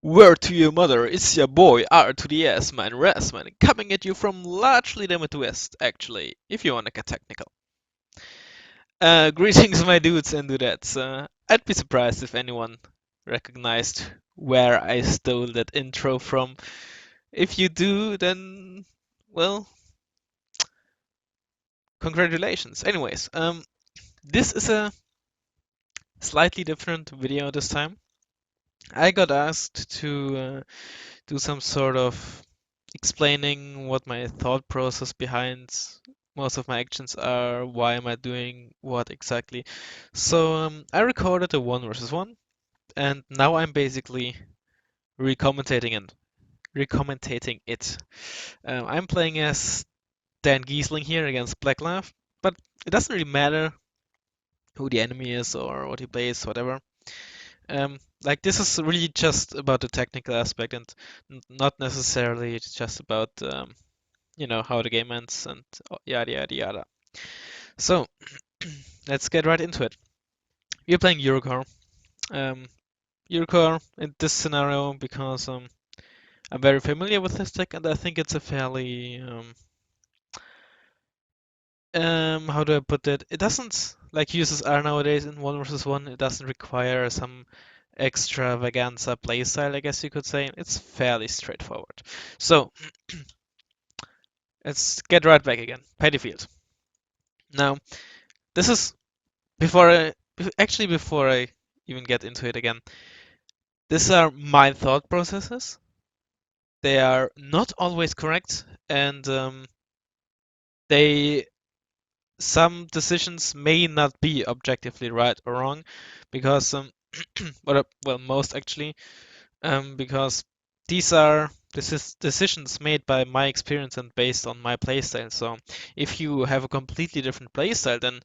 Word to your mother, it's your boy R to the S man Razzmann, coming at you from largely the Midwest, actually, if you wanna get technical. Greetings, my dudes and dudettes. I'd be surprised if anyone recognized where I stole that intro from. If you do, then, well, congratulations. Anyways, this is a slightly different video this time. I got asked to do some sort of explaining what my thought process behind most of my actions are, why am I doing what exactly. So I recorded a one versus one, and now I'm basically recommendating it. I'm playing as Dan Giesling here against Black Laugh, but it doesn't really matter who the enemy is or what he plays, whatever. Like this is really just about the technical aspect and not necessarily just about how the game ends and yada yada yada. So let's get right into it. We're playing Eurocore. Um, Eurocore in this scenario because I'm very familiar with this deck and I think it's a fairly how do I put it? It doesn't like uses are nowadays in one versus one. It doesn't require some extravaganza playstyle, I guess you could say. It's fairly straightforward. So let's get right back again. Paddy Field. Now, this is before I even get into it again. These are my thought processes. They are not always correct, and they some decisions may not be objectively right or wrong because well, most actually, because this is decisions made by my experience and based on my playstyle. So if you have a completely different playstyle, then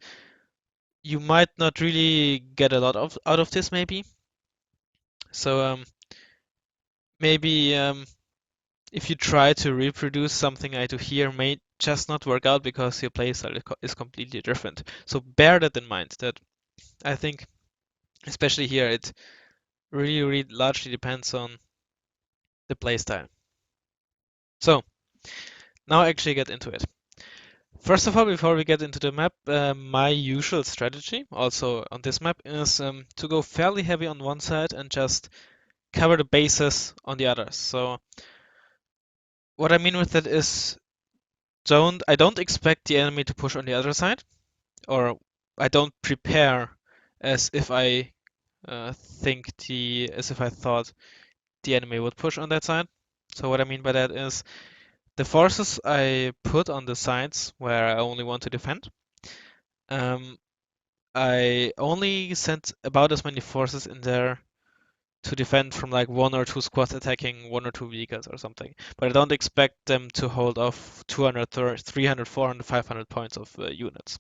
you might not really get a lot of out of this maybe. So maybe if you try to reproduce something I do here may just not work out because your playstyle is completely different. So bear that in mind that I think especially here it really largely depends on the playstyle. So now I actually get into it. First of all, before we get into the map, my usual strategy, also on this map, is to go fairly heavy on one side and just cover the bases on the others. So what I mean with that is I don't expect the enemy to push on the other side, or I don't prepare as if I as if I thought the enemy would push on that side. So what I mean by that is the forces I put on the sides where I only want to defend. Um, I only sent about as many forces in there to defend from like one or two squads attacking one or two vehicles or something. But I don't expect them to hold off 200, 300, 400, 500 points of units.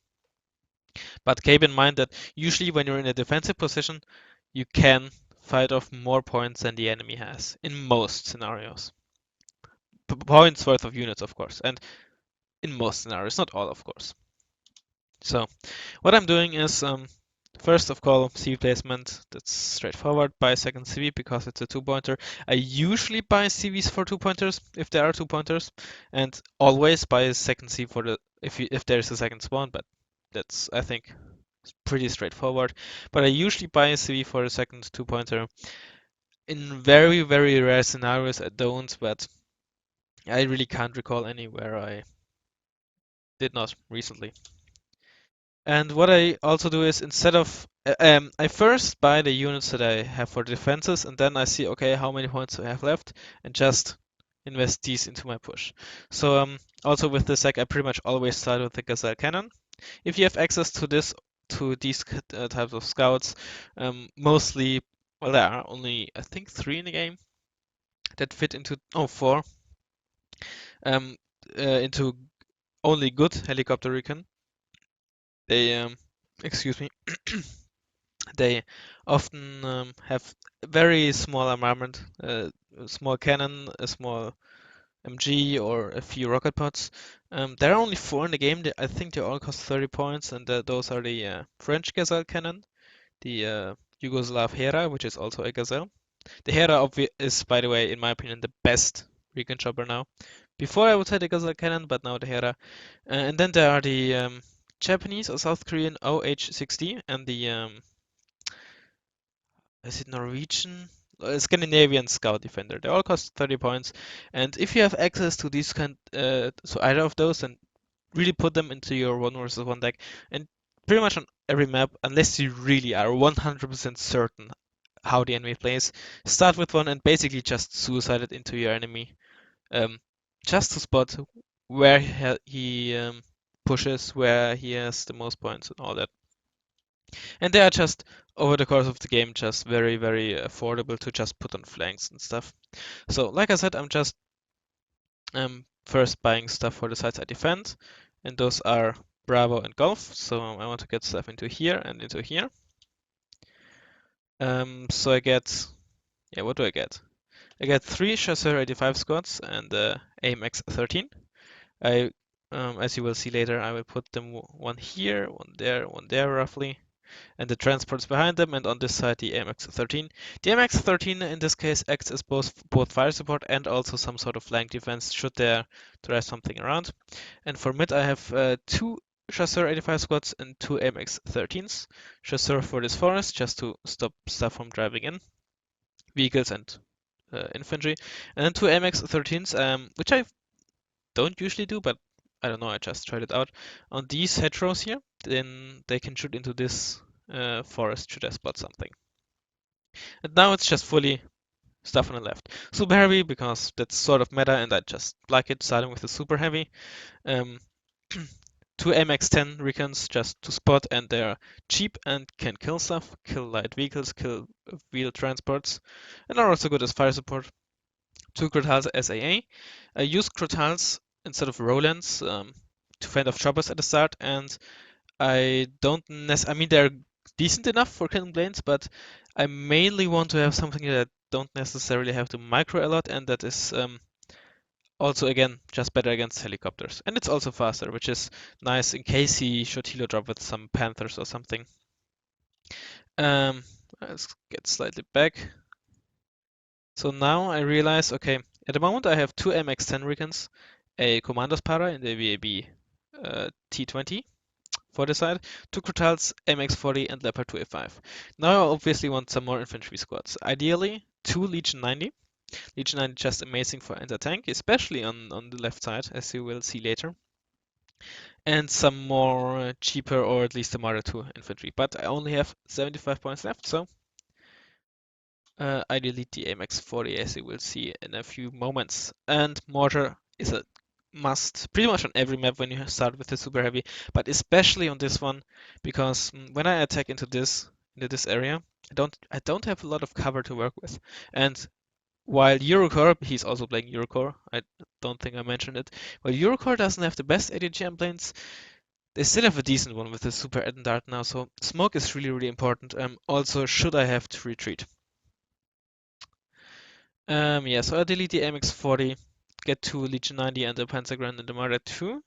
But keep in mind that usually when you're in a defensive position, you can fight off more points than the enemy has in most scenarios. Points worth of units, of course, and in most scenarios, not all, of course. So what I'm doing is first of all CV placement. That's straightforward. Buy a second CV because it's a two-pointer. I usually buy CVs for two-pointers if there are two-pointers, and always buy a second CV for the if there is a second spawn. But that's I think pretty straightforward. But I usually buy a CV for a second two-pointer. In very rare scenarios, I don't, but I really can't recall anywhere I did not recently. And what I also do is instead of I first buy the units that I have for defenses, and then I see okay how many points I have left, and just invest these into my push. So also with this deck, I pretty much always start with the Gazelle Cannon. If you have access to these types of scouts, mostly well there are only I think 3 in the game that fit into four um into only good helicopter recon. They excuse me. They often have very small armament, a small cannon, a small MG, or a few rocket pods. There are only 4 in the game. I think they all cost 30 points, and those are the French Gazelle cannon, the Yugoslav Hera, which is also a Gazelle. The Hera is, by the way, in my opinion, the best recon chopper now. Before I would say the Gazelle Cannon, but now the Hera. And then there are the Japanese or South Korean OH-60 and the is it Norwegian? Scandinavian Scout Defender. They all cost 30 points, and if you have access to these so either of those, then really put them into your one versus one deck, and pretty much on every map, unless you really are 100% certain how the enemy plays, start with one and basically just suicide it into your enemy, um, just to spot where he pushes, where he has the most points, and all that. And they are just over the course of the game just very, very affordable to just put on flanks and stuff. So like I said, I'm just first buying stuff for the sites I defend, and those are Bravo and Golf. So I want to get stuff into here and into here. So I get, yeah, what do I get? I get 3 Chasseur 85 squads and AMX 13. As you will see later, I will put them one here, one there roughly, and the transports behind them, and on this side the AMX-13. The AMX-13 in this case acts as both fire support and also some sort of flank defense should there drive something around. And for mid I have 2 Chasseur 85 squads and 2 AMX-13s. Chasseur for this forest just to stop stuff from driving in, vehicles and infantry, and then 2 AMX-13s, which I don't usually do, but I don't know, I just tried it out. On these hedgerows here, then they can shoot into this forest should I spot something. And now it's just fully stuff on the left. Super heavy because that's sort of meta and I just like it, starting with the super heavy. Um, 2 MX-10 recons just to spot, and they're cheap and can kill stuff, kill light vehicles, kill wheel transports, and are also good as fire support. 2 Crotals SAA. I use Crotals instead of Rolands to fend off choppers at the start, and I don't I mean, they're decent enough for Cannon Blades, but I mainly want to have something that I don't necessarily have to micro a lot, and that is also, again, just better against helicopters. And it's also faster, which is nice in case he should helo drop with some Panthers or something. Let's get slightly back. So now I realize, okay, at the moment I have 2 MX-10 Recons, a Commander's Para in the VAB T20 for the side, 2 Crotals, MX-40 and Leopard 2A5. Now I obviously want some more infantry squads. Ideally, 2 Legion 90. Legion 90 just amazing for anti-tank, especially on the left side, as you will see later. And some more cheaper, or at least a Marder 2 infantry. But I only have 75 points left, so I delete the AMX-40, as you will see in a few moments. And Mortar is a must pretty much on every map when you start with the super heavy, but especially on this one, because when I attack into this area, I don't have a lot of cover to work with. And while Eurocore, he's also playing Eurocore, I don't think I mentioned it. While Eurocore doesn't have the best ADGM planes, they still have a decent one with the super Dart now, so smoke is really, really important. Also, should I have to retreat? Yeah, so I delete the MX-40, get 2 Legion 90 and the Panzergrenadier and the Marder 2.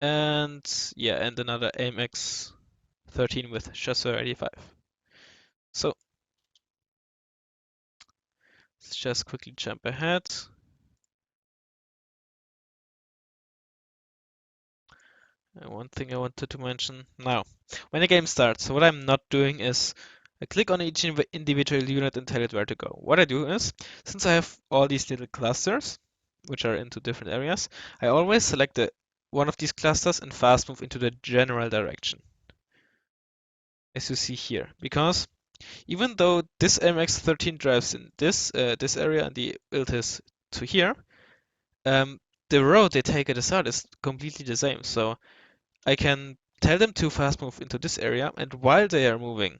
And yeah, and another MX-13 with Chasseur 85. So let's just quickly jump ahead. One thing I wanted to mention now, when a game starts, what I'm not doing is I click on each individual unit and tell it where to go. What I do is, since I have all these little clusters, which are into different areas, I always select one of these clusters and fast move into the general direction, as you see here. Because even though this MX-13 drives in this area and the Iltis to here, the road they take at the start is completely the same. So I can tell them to fast move into this area, and while they are moving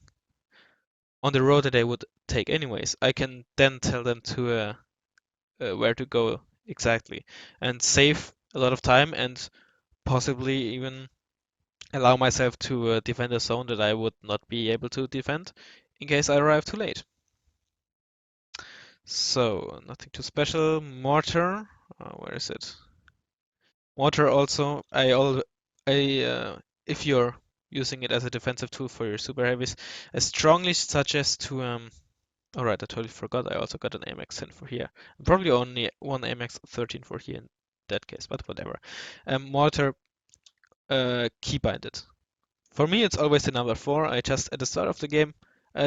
on the road that they would take anyways, I can then tell them to where to go exactly and save a lot of time and possibly even allow myself to defend a zone that I would not be able to defend in case I arrive too late. So, nothing too special. Mortar, where is it? Mortar also, if you're using it as a defensive tool for your super heavies, I strongly suggest to Alright, I totally forgot. I also got an AMX 10 for here. Probably only one AMX 13 for here in that case, but whatever. Mortar keybinded. For me, it's always the number 4. I just, at the start of the game,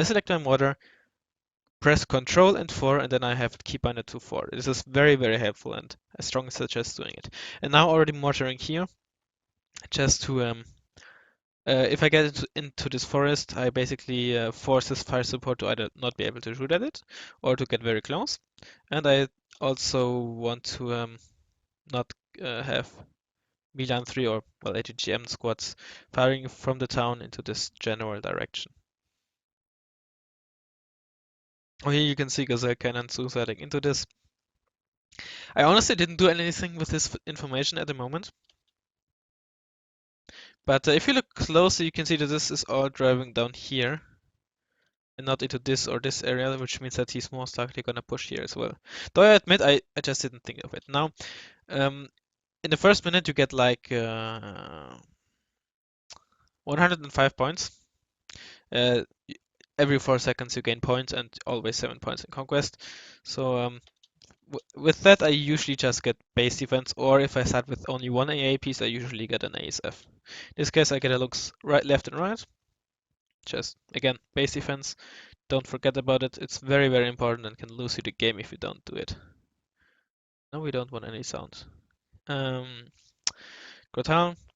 select my mortar, press Control and 4, and then I have it keybinded to 4. This is very, very helpful, and I strongly suggest doing it. And now already mortaring here, just to if I get into this forest, I basically force this fire support to either not be able to shoot at it or to get very close. And I also want to not have Milan 3 or, well, ATGM squads firing from the town into this general direction. Oh, here you can see Gazelle Cannon suiciding into this. I honestly didn't do anything with this information at the moment. But if you look closely, you can see that this is all driving down here and not into this or this area, which means that he's most likely gonna push here as well. Though I admit, I just didn't think of it. Now, in the first minute, you get like 105 points. Every 4 seconds you gain points and always 7 points in Conquest. So with that, I usually just get base defense, or if I start with only one AA piece, I usually get an ASF. In this case, I get a looks right, left, and right. Just, again, base defense. Don't forget about it. It's very, very important and can lose you the game if you don't do it. No, we don't want any sound. Crotal,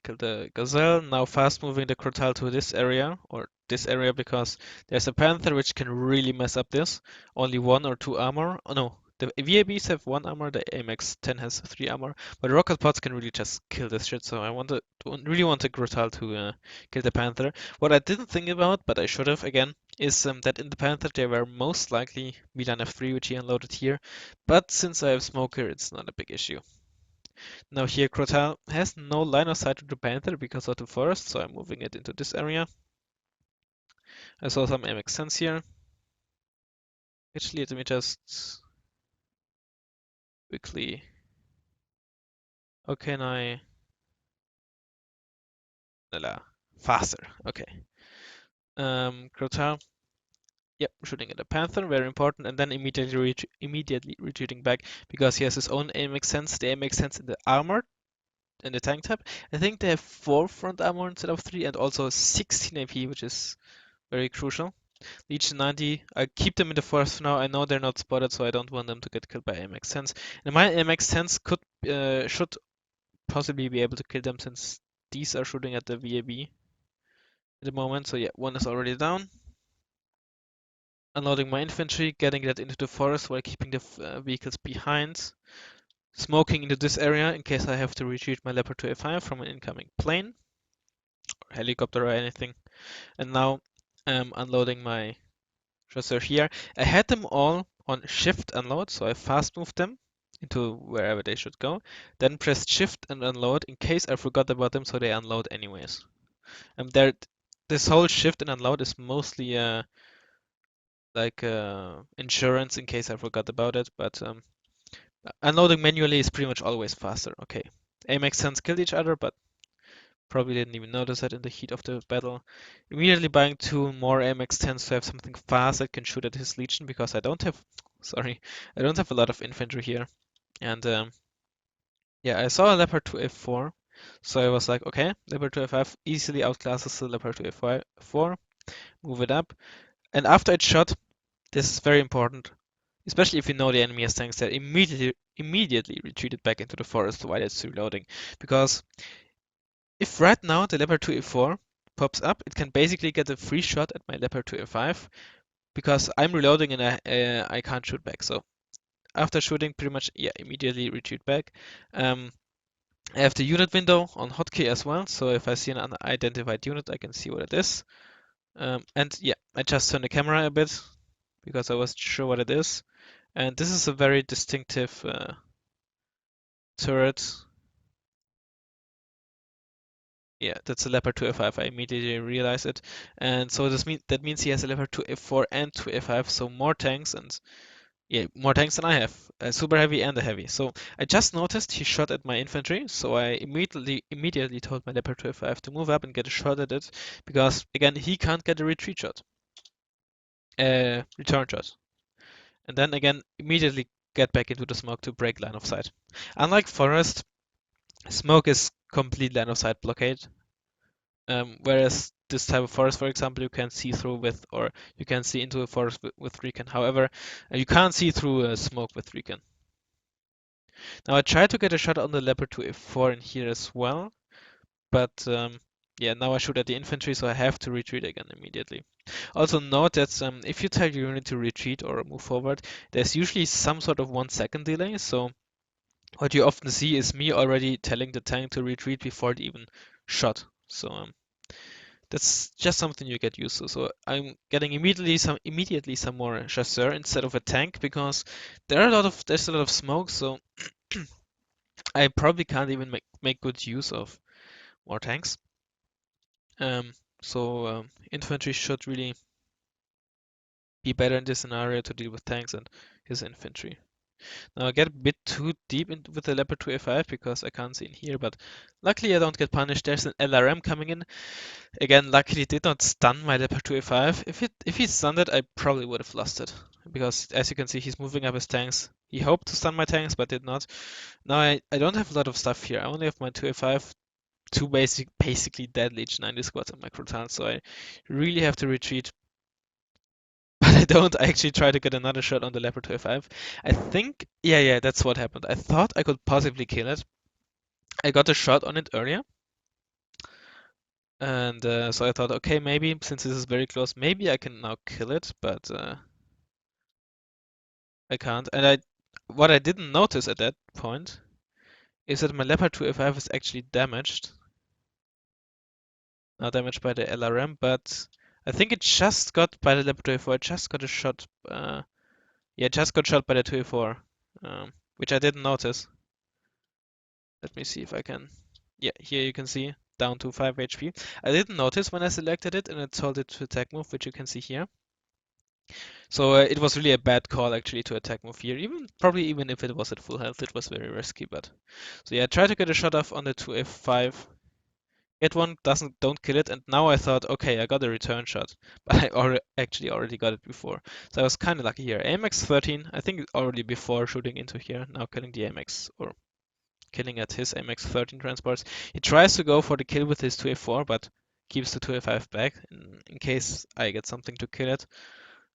kill the Gazelle. Now fast moving the Crotal to this area, or this area, because there's a Panther which can really mess up this. Only 1 or 2 armor. Oh no, the VABs have 1 armor, the AMX 10 has 3 armor, but rocket pods can really just kill this shit, so I really want the Crotal to kill the Panther. What I didn't think about, but I should have again, is that in the Panther they were most likely Milan F3, which he unloaded here, but since I have Smoker, it's not a big issue. Now here Crotal has no line of sight to the Panther because of the forest, so I'm moving it into this area. I saw some MX sense here. Actually, let me just quickly. How can I? Faster. Okay. Crotal. Yep, shooting at the Panther, very important, and then immediately retreating back because he has his own AMX sense. The AMX sense in the armor in the tank type. I think they have 4 front armor instead of 3, and also 16 AP, which is very crucial. Legion 90, I keep them in the forest for now. I know they're not spotted, so I don't want them to get killed by AMX 10s. And my AMX 10s should possibly be able to kill them since these are shooting at the VAB at the moment. So yeah, one is already down. Unloading my infantry, getting that into the forest while keeping the vehicles behind. Smoking into this area in case I have to retreat my Leopard 2A5 from an incoming plane or helicopter or anything. And now unloading my Chasseur here. I had them all on shift unload, so I fast moved them into wherever they should go. Then pressed shift and unload in case I forgot about them, so they unload anyways. This whole shift and unload is mostly like insurance in case I forgot about it, but unloading manually is pretty much always faster. Okay, AMX 10s killed each other, but probably didn't even notice that in the heat of the battle. Immediately buying 2 more AMX 10s to have something fast that can shoot at his Legion because I don't have, sorry, I don't have a lot of infantry here. And yeah, I saw a Leopard 2F4, so I was like, okay, Leopard 2F5 easily outclasses the Leopard 2F4, move it up. And after it shot, this is very important, especially if you know the enemy has tanks there, immediately retreated back into the forest while it's reloading. Because if right now the Leopard 2A4 pops up, it can basically get a free shot at my Leopard 2A5 because I'm reloading and I can't shoot back. So after shooting, pretty much, yeah, immediately retreat back. I have the unit window on hotkey as well, so if I see an unidentified unit, I can see what it is. And yeah, I just turned the camera a bit because I wasn't sure what it is. And this is a very distinctive turret. Yeah, that's a Leopard 2F5. I immediately realized it. And so that means he has a Leopard 2F4 and 2F5, so more tanks and yeah, more tanks than I have. A super heavy and a heavy. So I just noticed he shot at my infantry, so I immediately told my Leopard 2F5 to move up and get a shot at it, because again he can't get a retreat shot. Return shot. and then again immediately get back into the smoke to break line of sight. Unlike forest, smoke is complete line of sight blockade, whereas this type of forest, for example, you can see through with, or you can see into a forest with recon. However, you can't see through smoke with recon. Now I tried to get a shot on the leopard to f4 in here as well, but yeah, now I shoot at the infantry, so I have to retreat again immediately. Also note that if you tell your unit to retreat or move forward, there's usually some sort of 1 second delay, so what you often see is me already telling the tank to retreat before it even shot. So that's just something you get used to. So I'm getting immediately some more chasseur instead of a tank because there's a lot of smoke, so I probably can't even make good use of more tanks. Um, so infantry should really be better in this scenario to deal with tanks and his infantry. Now I get a bit too deep with the leopard to a5 because I can't see in here, but luckily I don't get punished. There's an LRM coming in. Again, luckily it did not stun my leopard to a5. If he stunned it, I probably would have lost it. Because as you can see, he's moving up his tanks. He hoped to stun my tanks, but did not. Now I don't have a lot of stuff here. I only have my 2a5, two basically dead Legion 90 squads and my Crotal, so I really have to retreat. But I don't. I actually try to get another shot on the leopard to a5. I think, yeah, that's what happened. I thought I could possibly kill it. I got a shot on it earlier, and so I thought, okay, maybe since this is very close, maybe I can now kill it, but I can't. And what I didn't notice at that point is that my leopard to a5 is actually damaged. Not damaged by the LRM, but I think it just got by the leopard to a4. It just got a shot. Yeah, it just got shot by the 2a4, which I didn't notice. Let me see if I can. Yeah, here you can see down to 5 HP. I didn't notice when I selected it and it told it to attack move, which you can see here. So it was really a bad call actually to attack move here. Probably even if it was at full health, it was very risky. But so yeah, try to get a shot off on the 2f5. Get one, don't kill it, and now I thought, okay, I got a return shot, but I actually already got it before. So I was kind of lucky here. AMX 13, I think already before shooting into here, now killing the AMX, or killing at his MX-13 transports. He tries to go for the kill with his 2a4, but keeps the 2a5 back in case I get something to kill it.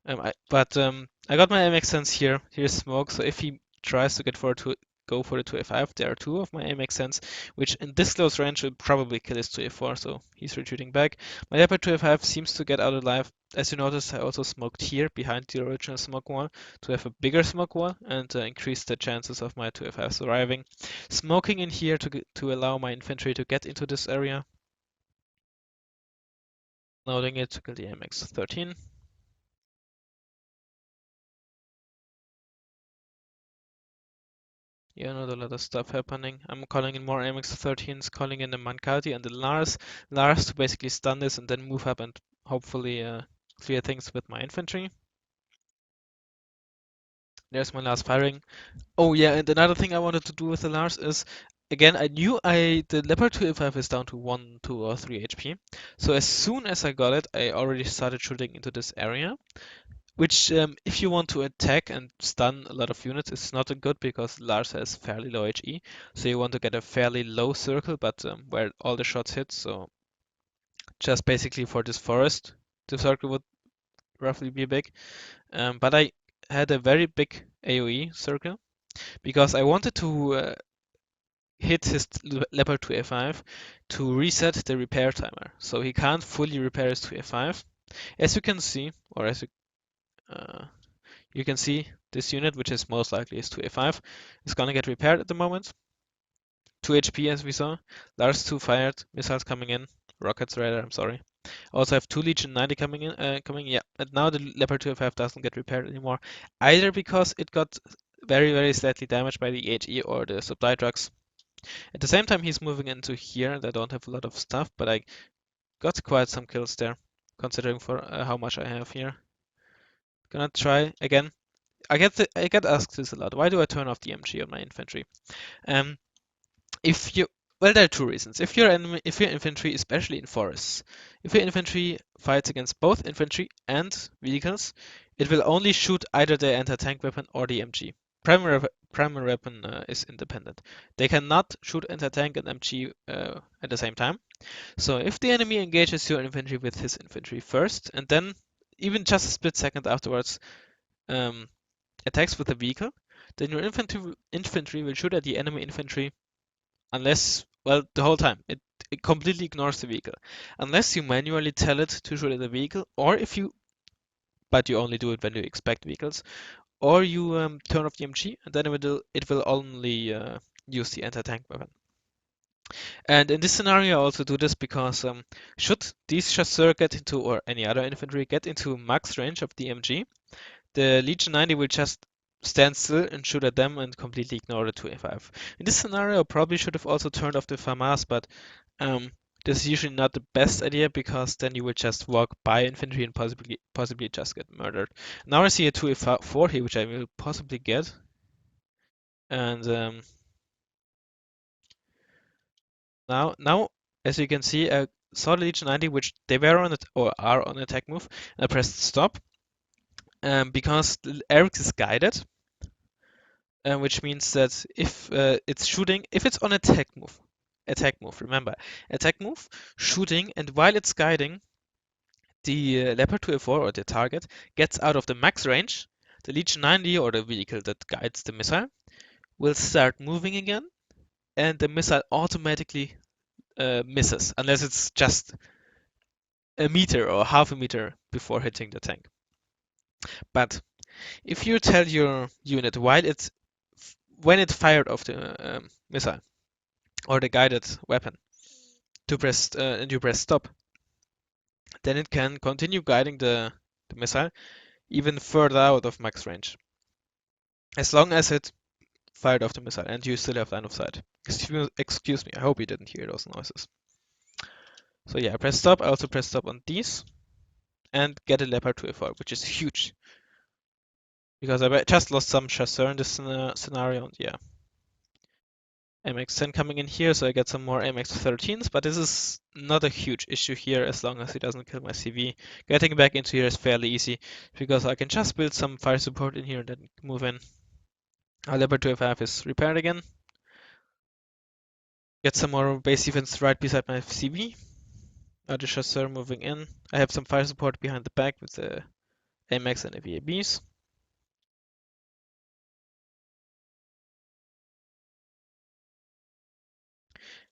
I got my MX sense here. Here's smoke, so if he tries to go for the 2a5, there are two of my MX sense, which in this close range will probably kill his 2a4, so he's retreating back. My leopard 2a5 seems to get out alive. As you notice, I also smoked here behind the original smoke wall to have a bigger smoke wall and increase the chances of my 2a5 surviving. Smoking in here to allow my infantry to get into this area. Loading it to kill the MX-13. Yeah, not a lot of stuff happening. I'm calling in more MX-13s, calling in the Mancati and the Lars. Lars to basically stun this and then move up and hopefully clear things with my infantry. There's my last firing. Oh yeah, and another thing I wanted to do with the Lars is, again, I knew the Leopard 2a5 is down to 1, 2, or 3 HP. So as soon as I got it, I already started shooting into this area. Which, if you want to attack and stun a lot of units, is not good because Lars has fairly low HE. So you want to get a fairly low circle, but where all the shots hit. So just basically for this forest, the circle would roughly be big. But I had a very big AoE circle because I wanted to hit his leopard to a5 to reset the repair timer. So he can't fully repair his to a5. As you can see, or as you can see this unit, which is most likely is 2a5, is gonna get repaired at the moment. 2 HP as we saw. Lars 2 fired, missiles coming in, rockets rather, I'm sorry. Also have 2 Legion 90 yeah. And now the Leopard 2a5 doesn't get repaired anymore, either because it got very slightly damaged by the HE or the supply trucks. At the same time he's moving into here and I don't have a lot of stuff, but I got quite some kills there, considering for how much I have here. Gonna try again. I get asked this a lot. Why do I turn off the MG on my infantry? Um, if you well, there are two reasons. If your infantry, especially in forests, if your infantry fights against both infantry and vehicles, it will only shoot either the anti-tank weapon or the MG. Primary weapon is independent. They cannot shoot anti-tank and MG at the same time. So if the enemy engages your infantry with his infantry first, and then even just a split second afterwards um, attacks with a vehicle, then your infantry will shoot at the enemy infantry unless, well, the whole time. It completely ignores the vehicle. Unless you manually tell it to shoot at the vehicle, or if you, but you only do it when you expect vehicles, or you turn off the MG, and then it will only use the anti-tank weapon. And in this scenario, I also do this because should these chasseurs get into, or any other infantry get into max range of the MG, the Legion 90 will just stand still and shoot at them and completely ignore the 2A5. In this scenario, I probably should have also turned off the FAMAS, but this is usually not the best idea because then you will just walk by infantry and possibly just get murdered. Now I see a 2A4 here, which I will possibly get. And now, as you can see, I saw the Legion 90, which they were on it or are on attack move, and I pressed stop because Eric is guided, which means that if it's shooting, if it's on attack move, remember, attack move, shooting, and while it's guiding, the Leopard 2A4 or the target gets out of the max range, the Legion 90 or the vehicle that guides the missile will start moving again, and the missile automatically misses, unless it's just a meter or half a meter before hitting the tank. But if you tell your unit when it fired off the missile or the guided weapon to press and you press stop, then it can continue guiding the missile even further out of max range, as long as it fired off the missile and you still have line of sight. Excuse me, I hope you didn't hear those noises. So yeah, I press stop. I also press stop on these and get a Leopard 2A4, which is huge because I just lost some chasseur in this scenario, and yeah. MX10 coming in here, so I get some more MX13s, but this is not a huge issue here as long as he doesn't kill my CV. Getting back into here is fairly easy because I can just build some fire support in here and then move in. Our Leopard 2A5 is repaired again. Get some more base defense right beside my CV. The chasseur moving in. I have some fire support behind the back with the AMX and the VABs.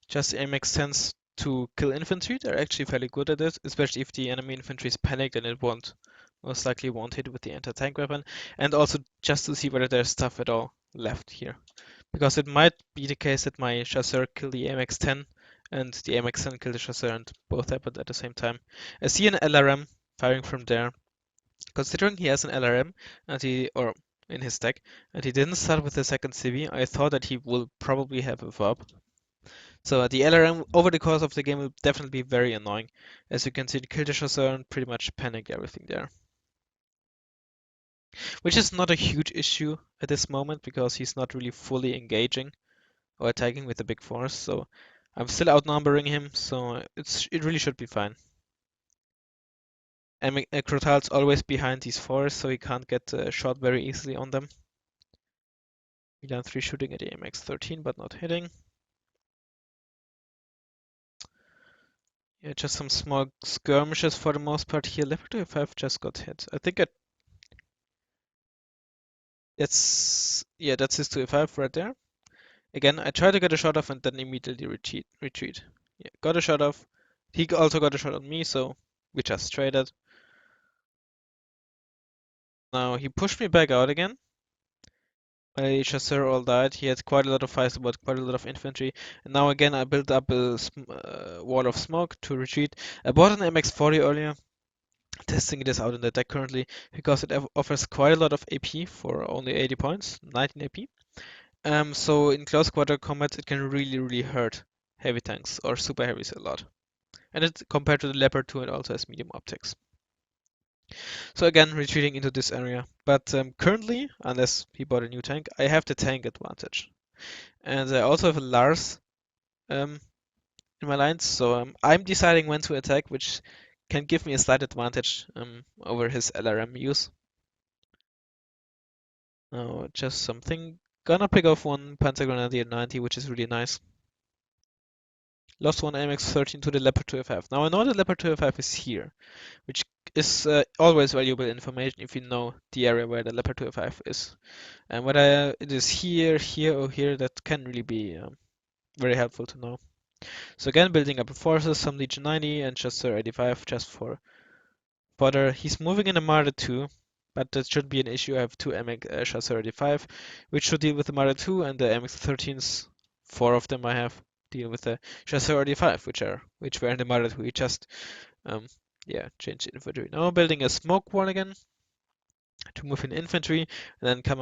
Just AMX tends to kill infantry. They're actually fairly good at it, especially if the enemy infantry is panicked and it most likely won't hit with the anti-tank weapon. And also just to see whether there's stuff at all left here. Because it might be the case that my chasseur kill the AMX-10 and the AMX-10 kill the chasseur and both happened at the same time. I see an LRM firing from there. Considering he has an LRM or in his deck, and he didn't start with the second CV, I thought that he will probably have a VOB. So the LRM over the course of the game will definitely be very annoying. As you can see, the kill the chasseur and pretty much panic everything there. Which is not a huge issue at this moment because he's not really fully engaging or attacking with a big force, so I'm still outnumbering him, so it really should be fine. And Crotal's always behind these forests, so he can't get shot very easily on them. Milan 3 shooting at the MX-13, but not hitting. Yeah, just some small skirmishes for the most part here. Leopard 2A5 just got hit. I think that's his 2A5 right there. Again, I try to get a shot off and then immediately retreat. Yeah, got a shot off. He also got a shot on me, so we just traded. Now he pushed me back out again. My chasseur all died. He had quite a lot of fire support, quite a lot of infantry. And now again, I built up a wall of smoke to retreat. I bought an MX-40 earlier, testing this out in the deck currently because it offers quite a lot of AP for only 80 points, 19 AP. So in close quarter combat, it can really hurt heavy tanks or super heavies a lot. And it compared to the Leopard 2, it also has medium optics. So again, retreating into this area. But currently, unless he bought a new tank, I have the tank advantage. And I also have a Lars in my lines, so I'm deciding when to attack, which can give me a slight advantage over his LRM use. Now, just something. Gonna pick off one Panzer Grenadier 90, which is really nice. Lost one AMX-13 to the Leopard 205. Now I know the Leopard 205 is here, which is always valuable information if you know the area where the Leopard 205 is. And whether it is here, here, or here, that can really be very helpful to know. So again, building up forces, some Legion 90 and Chasseur 85 just for fodder. He's moving in a Marder 2, but that shouldn't be an issue. I have two MX Chasseur 85, which should deal with the Marder 2, and the MX-13s, four of them I have, deal with the Chasseur 85, which were in the Marder 2. He just yeah, changed infantry. Now I'm building a smoke wall again to move in infantry, and then come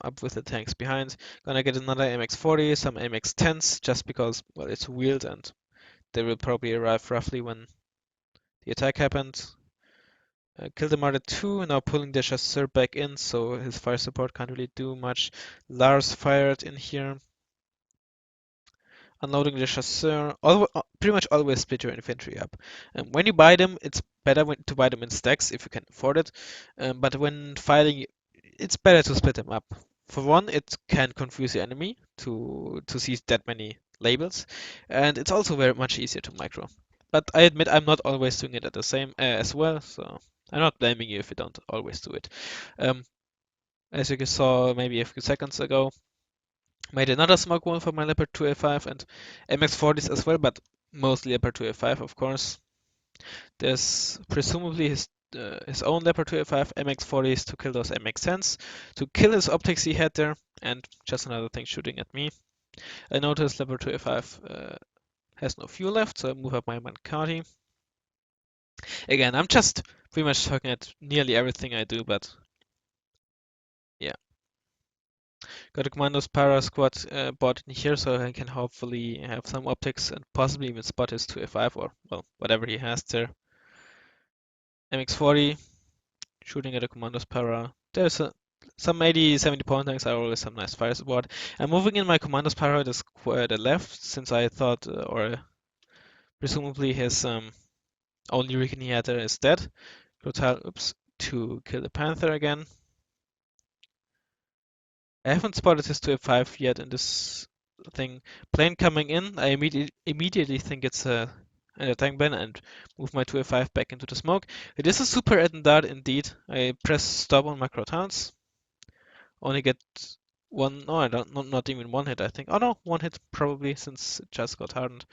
up with the tanks behind. Gonna get another MX-40, some MX-10s, just because, well, it's wheeled and they will probably arrive roughly when the attack happens. Kill the Marder 2, now pulling the Chasseur back in, so his fire support can't really do much. Lars fired in here. Unloading the Chasseur. Pretty much always split your infantry up. When you buy them, it's better to buy them in stacks if you can afford it. But when fighting, it's better to split them up. For one, it can confuse the enemy to see that many labels, and it's also very much easier to micro. But I admit I'm not always doing it at the same as well, so I'm not blaming you if you don't always do it. Um, as you saw maybe a few seconds ago, made another smoke one for my Leopard 2A5 and MX-40s as well, but mostly Leopard 2A5, of course. There's presumably his own Leopard 2A5 MX-40s to kill those MX-10s, to kill his optics he had there, and just another thing shooting at me. I noticed Leopard 2A5 has no fuel left, so I move up my Mancati. Again, I'm just pretty much talking at nearly everything I do, but yeah. Got a Commandos Para Squad bot in here, so I can hopefully have some optics and possibly even spot his 2A5 or, well, whatever he has there. MX-40, shooting at a Commandos Para. There's some 80, 70 point tanks are always some nice fire support. I'm moving in my Commandos Para to the left, since I thought, or presumably his only recon he had there is dead. Total, oops, to kill the Panther again. I haven't spotted his 2F5 yet in this thing. Plane coming in, I immediately think it's an attack ban and move my 2F5 back into the smoke. It is a super Edendard indeed. I press stop on macro taunts. Only get one, no, I don't, not even one hit, I think. Oh no, one hit probably, since it just got hardened.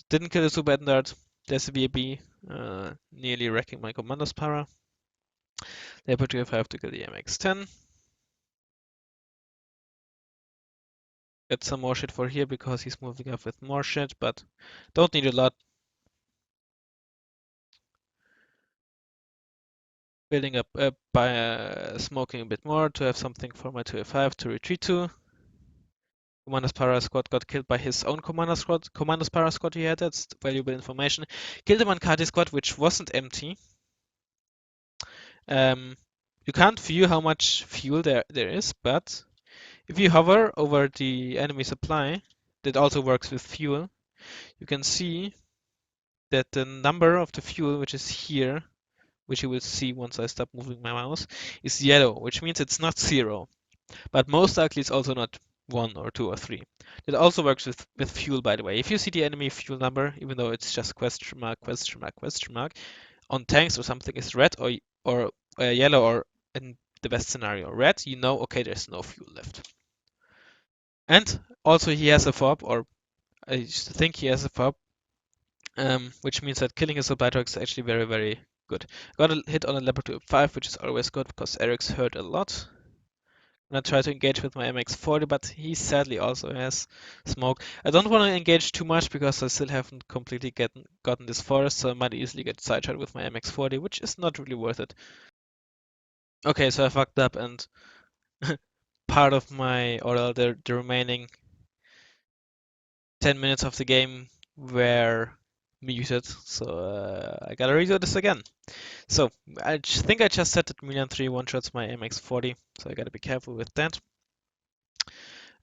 Didn't kill the super Edendard. There's a VAB, nearly wrecking my Commandos Para. Leopard 2F5 to kill the MX-10. Get some more shit for here because he's moving up with more shit, but don't need a lot. Building up by smoking a bit more to have something for my 2F5 to retreat to. Commander's Para Squad got killed by his own Commander's Para Squad he had. That's valuable information. Killed the Mancati Squad, which wasn't empty. You can't view how much fuel there is, but if you hover over the enemy supply, that also works with fuel, you can see that the number of the fuel, which is here, which you will see once I stop moving my mouse, is yellow, which means it's not 0. But most likely it's also not 1 or 2 or 3. It also works with fuel, by the way. If you see the enemy fuel number, even though it's just question mark, question mark, question mark, on tanks or something is red or yellow, or in the best scenario red, you know, okay, there's no fuel left. And also he has a fob, or I used to think he has a fob, which means that killing his supply truck is actually very, very good. Got a hit on a Leopard 2-5, which is always good because Eric's hurt a lot. I'm gonna try to engage with my MX-40, but he sadly also has smoke. I don't want to engage too much because I still haven't completely gotten this forest, so I might easily get side-shot with my MX-40, which is not really worth it. Okay, so I fucked up and part of my, or the remaining 10 minutes of the game were muted, so I gotta redo this again. So I think I just said that Milan 3 one-shots my MX-40, so I gotta be careful with that.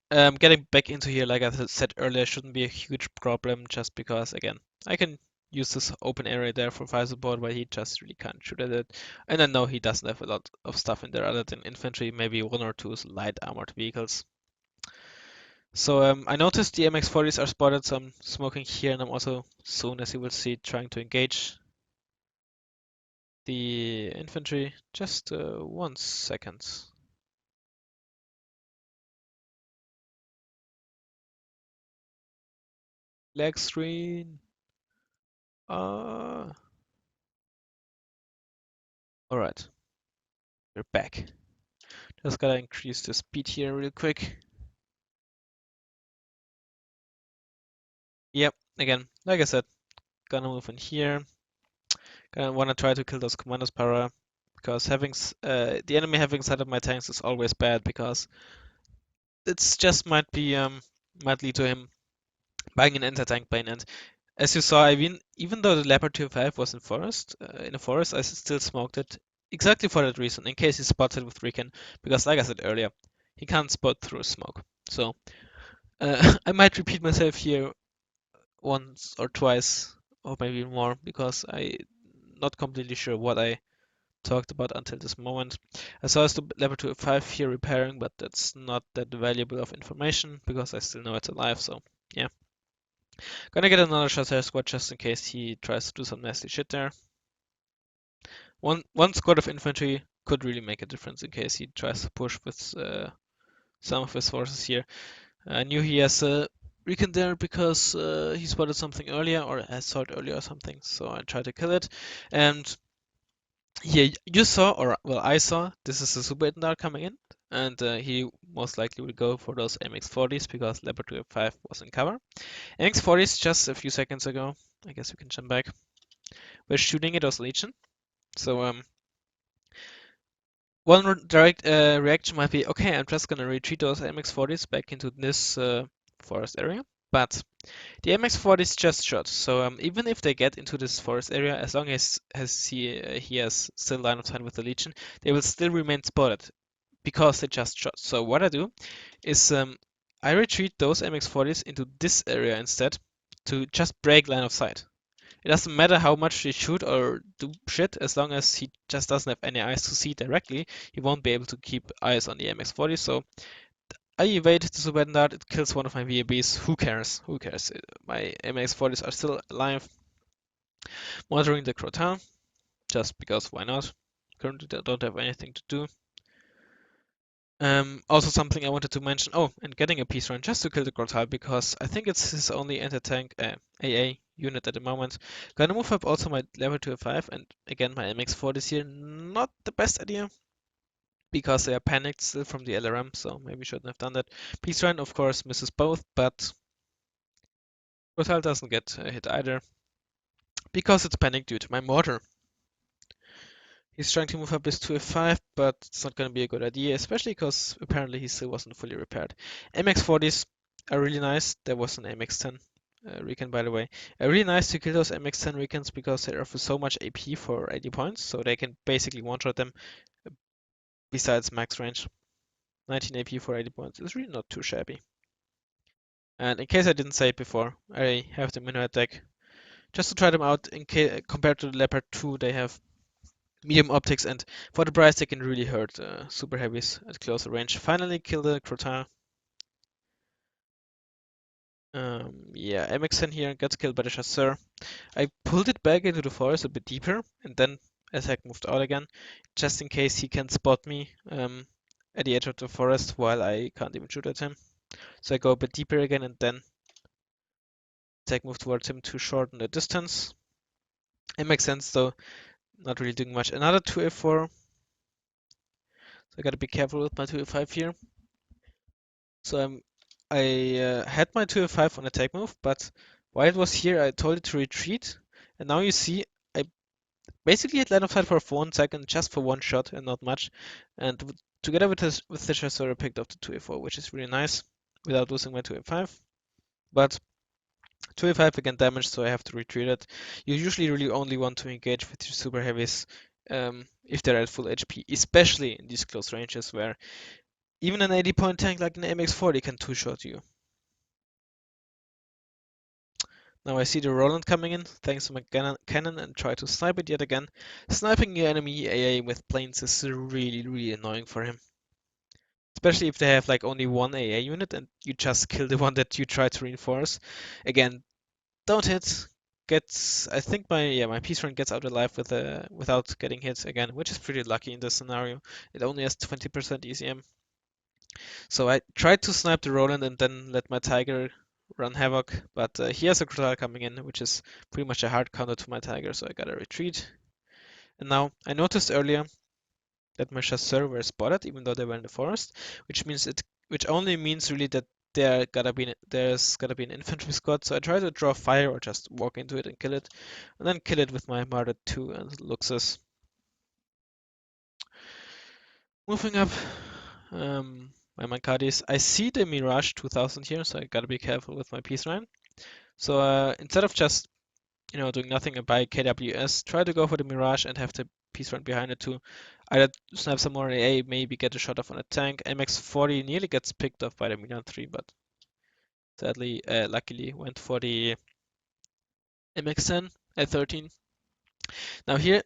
Getting back into here, like I said earlier, shouldn't be a huge problem, just because, again, I can use this open area there for fire support, but he just really can't shoot at it. And I know he doesn't have a lot of stuff in there other than infantry, maybe one or two light armored vehicles. So I noticed the MX-40s are spotted, so I'm smoking here, and I'm also soon, as you will see, trying to engage the infantry. Just 1 second. Lag screen. Alright, we're back. Just gotta increase the speed here real quick. Yep, again, like I said, gonna move in here. Gonna wanna try to kill those commandos para, because having the enemy having sight of my tanks is always bad, because it's just might lead to him buying an anti-tank plane. And as you saw, even though the Leopard 205 was in a forest, I still smoked it exactly for that reason, in case he spotted with Recon, because like I said earlier, he can't spot through smoke. So I might repeat myself here once or twice, or maybe more, because I'm not completely sure what I talked about until this moment. I saw the Leopard 205 here repairing, but that's not that valuable of information, because I still know it's alive, so yeah. Gonna get another Chasseur squad just in case he tries to do some nasty shit there. One squad of infantry could really make a difference in case he tries to push with some of his forces here. I knew he has a recon there because he spotted something earlier, or I saw it earlier or something, so I tried to kill it. And yeah, you saw, or well, I saw, this is a Super Etendar coming in, and he most likely will go for those MX-40s because Leopard 205 was in cover. MX-40s just a few seconds ago, I guess we can jump back, we're shooting at those Legion. So one direct reaction might be, okay, I'm just gonna retreat those MX-40s back into this forest area. But the MX-40s just shot, so even if they get into this forest area, as long as he has still line of sight with the Legion, they will still remain spotted because they just shot. So what I do is I retreat those MX-40s into this area instead to just break line of sight. It doesn't matter how much they shoot or do shit, as long as he just doesn't have any eyes to see directly, he won't be able to keep eyes on the MX-40. So I evade the Super Dart, it kills one of my VABs. Who cares? Who cares? My MX-40s are still alive. Monitoring the Crotin, just because why not? Currently I don't have anything to do. Also something I wanted to mention. Oh, and getting a peace run just to kill the Grotal because I think it's his only anti-tank AA unit at the moment. Gonna move up also my level 205 and again my MX-4 this year. Not the best idea because they are panicked still from the LRM, so maybe shouldn't have done that. Peace run of course misses both, but Grotal doesn't get hit either because it's panicked due to my mortar. He's trying to move up his 2F5, but it's not going to be a good idea, especially because apparently he still wasn't fully repaired. MX-40s are really nice. There was an MX-10 recon, by the way. Really nice to kill those MX-10 recons because they offer so much AP for 80 points, so they can basically one-shot them besides max range. 19 AP for 80 points is really not too shabby. And in case I didn't say it before, I have the Minuet deck just to try them out. In case compared to the Leopard 2, they have medium optics, and for the price they can really hurt super heavies at closer range. Finally kill the Crotin. Yeah, MX-10 here gets killed by the Chasseur. I pulled it back into the forest a bit deeper, and then attack moved out again, just in case he can spot me at the edge of the forest while I can't even shoot at him. So I go a bit deeper again, and then attack move towards him to shorten the distance. It makes sense though, not really doing much. Another 2F4. So I gotta be careful with my 2F5 here. So I had my 2F5 on attack move, but while it was here, I told it to retreat. And now you see, I basically had line of sight for 1 second, just for one shot and not much. And together with the Chasseur, I picked up the 2F4, which is really nice, without losing my 2F5. But 2F5 again damage, so I have to retreat it. You usually really only want to engage with your super heavies if they're at full HP, especially in these close ranges where even an 80-point tank like an MX-40 can two-shot you. Now I see the Roland coming in, thanks to my cannon, and try to snipe it yet again. Sniping your enemy AA with planes is really, really annoying for him. Especially if they have like only one AA unit and you just kill the one that you try to reinforce. Again, don't hit. Gets I think my peace run gets out alive without getting hit again, which is pretty lucky in this scenario. It only has 20% ECM. So I tried to snipe the Roland and then let my Tiger run havoc, but he has a Crotale coming in, which is pretty much a hard counter to my Tiger, so I gotta retreat. And now I noticed earlier that my chasseurs were spotted, even though they were in the forest, which only means really that there's gotta be an infantry squad. So I try to draw fire or just walk into it and kill it, and then kill it with my Martyr 2 and Luxus. Moving up, my Mankadis. I see the Mirage 2000 here, so I gotta be careful with my peace line. So instead of just doing nothing and buy KWS, try to go for the Mirage and have the piece run behind it to either snap some more AA, maybe get a shot off on a tank. MX40 nearly gets picked off by the Milan 3, but sadly, luckily went for the MX10 at 13. Now here's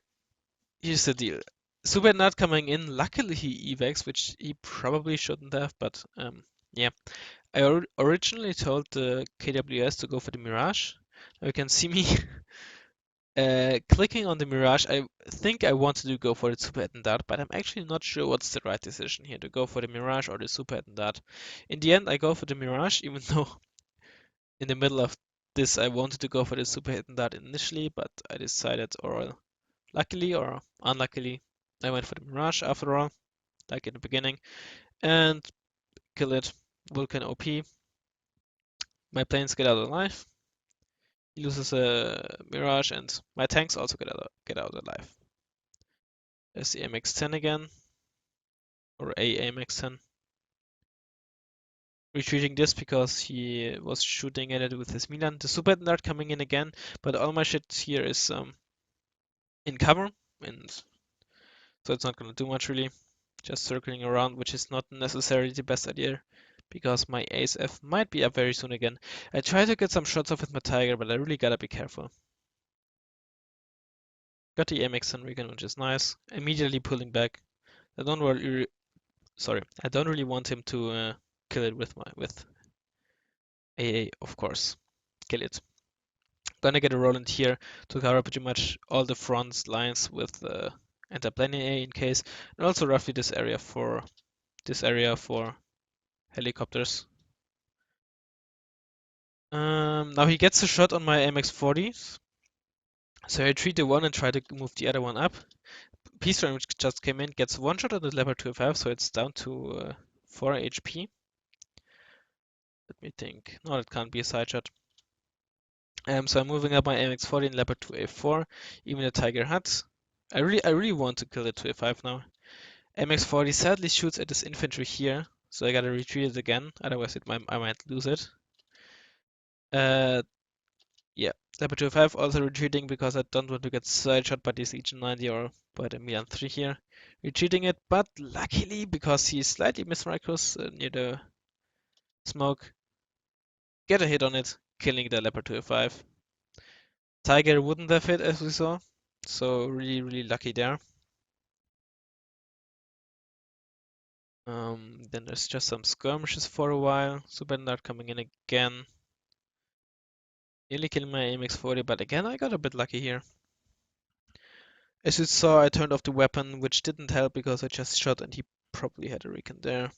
the deal. Super not coming in. Luckily he evacs, which he probably shouldn't have, but yeah. I originally told the KWS to go for the Mirage. Now you can see me clicking on the Mirage. I think I wanted to go for the Super Attendant, but I'm actually not sure what's the right decision here, to go for the Mirage or the Super Attendant. In the end, I go for the Mirage, even though in the middle of this I wanted to go for the Super Attendant initially, but I decided, or luckily or unluckily, I went for the Mirage after all, like in the beginning, and kill it. Vulcan OP. My planes get out alive. He loses a Mirage, and my tanks also get out alive. There's the MX-10 again, or a MX-10. Retreating this because he was shooting at it with his Milan. The Super Nerd coming in again, but all my shit here is in cover, and so it's not gonna do much really. Just circling around, which is not necessarily the best idea, because my Ace F might be up very soon again. I try to get some shots off with my Tiger, but I really gotta be careful. Got the MX-10 Recon, which is nice. Immediately pulling back. I don't really, sorry, I don't really want him to kill it with AA, of course. Kill it. Gonna get a Roland here to cover pretty much all the front lines with anti-plane AA in case, and also roughly this area for helicopters. Now he gets a shot on my MX-40, so I treat the one and try to move the other one up. Peace Run, which just came in, gets one shot on the Leopard 205, so it's down to 4 HP. Let me think. No, that can't be a side shot. So I'm moving up my MX-40 and Leopard 2A4, even the Tiger Hut. I really want to kill the 2A5 now. MX-40 sadly shoots at this infantry here, so I gotta retreat it again, otherwise I might lose it. Uh, yeah, Leopard 2A5 also retreating because I don't want to get side shot by this Legion 90 or by the Milan 3 here. Retreating it, but luckily, because he slightly mismicros near the smoke, get a hit on it, killing the Leopard 2A5. Tiger wouldn't have hit, as we saw, so really, really lucky there. Then there's just some skirmishes for a while. Super Nerd coming in again. Nearly killing my MX-40, but again I got a bit lucky here. As you saw, I turned off the weapon, which didn't help because I just shot and he probably had a recon there.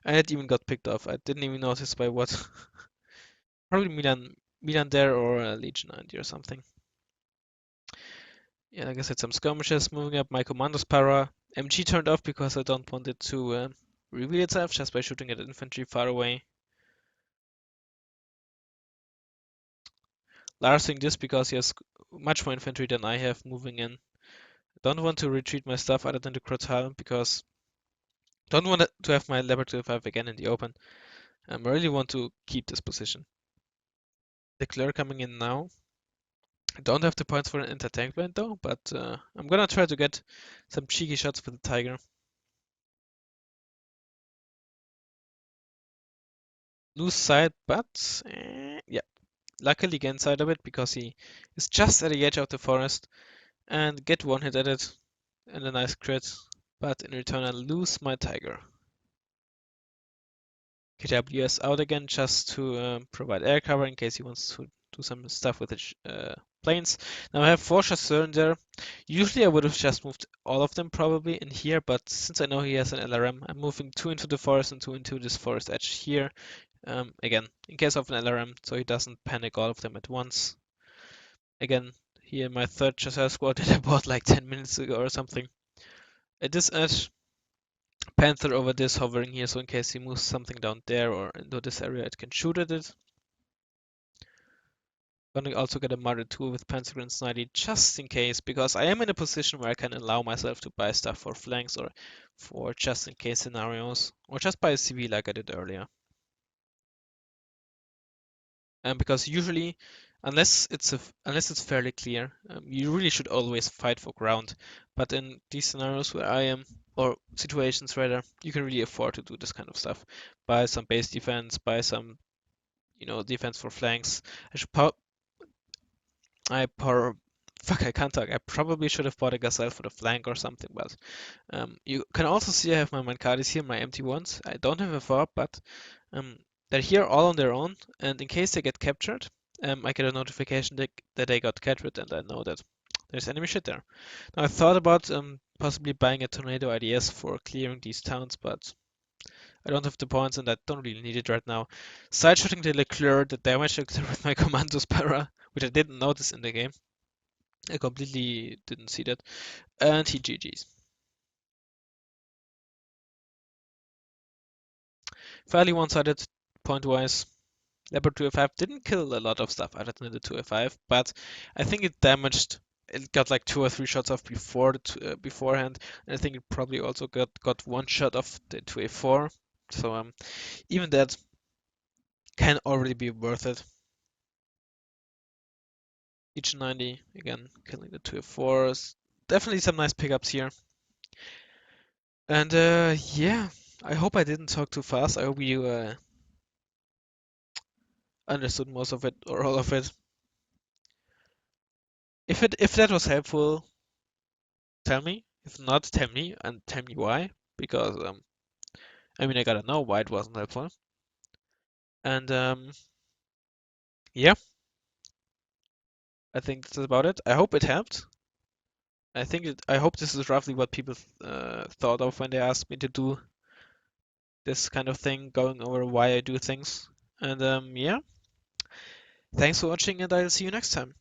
And it even got picked off. I didn't even notice by what. Probably Milan there or Legion 90 or something. Yeah, like I said, some skirmishes. Moving up my commandos para. MG turned off because I don't want it to reveal itself just by shooting at infantry far away. Lars doing this because he has much more infantry than I have moving in. I don't want to retreat my stuff other than the Crotale because I don't want to have my Leopard 205 again in the open. I really want to keep this position. Declare coming in now. I don't have the points for an anti-tank blind though, but I'm gonna try to get some cheeky shots with the Tiger. Lose sight, but yeah, luckily get inside of it because he is just at the edge of the forest and get one hit at it and a nice crit. But in return, I lose my tiger. KWS out again just to provide air cover in case he wants to do some stuff with the planes. Now I have 4 Chasseurs there. Usually I would have just moved all of them probably in here, but since I know he has an LRM, I'm moving 2 into the forest and 2 into this forest edge here. Again, in case of an LRM, so he doesn't panic all of them at once. Again, here my third Chasseur squad that I bought like 10 minutes ago or something. At this edge, Panther over this hovering here, so in case he moves something down there or into this area, it can shoot at it. Gonna also get a Mother 2 with Pentagrams 90 just in case, because I am in a position where I can allow myself to buy stuff for flanks or for just in case scenarios, or just buy a CV like I did earlier. And because usually, unless it's fairly clear, you really should always fight for ground. But in these scenarios where I am, or situations rather, you can really afford to do this kind of stuff. Buy some base defense, buy some, defense for flanks. I should I por fuck, I can't talk. I probably should have bought a gazelle for the flank or something, but you can also see I have my Mancadis here, my empty ones. I don't have a fob, but um, they're here all on their own, and in case they get captured, I get a notification that they got captured, and I know that there's enemy shit there. Now I thought about possibly buying a Tornado IDS for clearing these towns, but I don't have the points and I don't really need it right now. Side shooting the Leclerc, the damage Leclerc with my Commandos para, which I didn't notice in the game. I completely didn't see that. And he GG's. Fairly one-sided point-wise. Leopard 205 didn't kill a lot of stuff other than the 205, but I think it damaged. It got like 2 or 3 shots off beforehand, and I think it probably also got 1 shot off the 2A4. So even that can already be worth it. Each 90 again, killing the 2A4s. Definitely some nice pickups here. And yeah, I hope I didn't talk too fast. I hope you understood most of it or all of it. If that was helpful, tell me. If not, tell me and tell me why. Because I mean I gotta know why it wasn't helpful. And yeah, I think that's about it. I hope it helped. I hope this is roughly what people thought of when they asked me to do this kind of thing, going over why I do things. And yeah, thanks for watching, and I'll see you next time.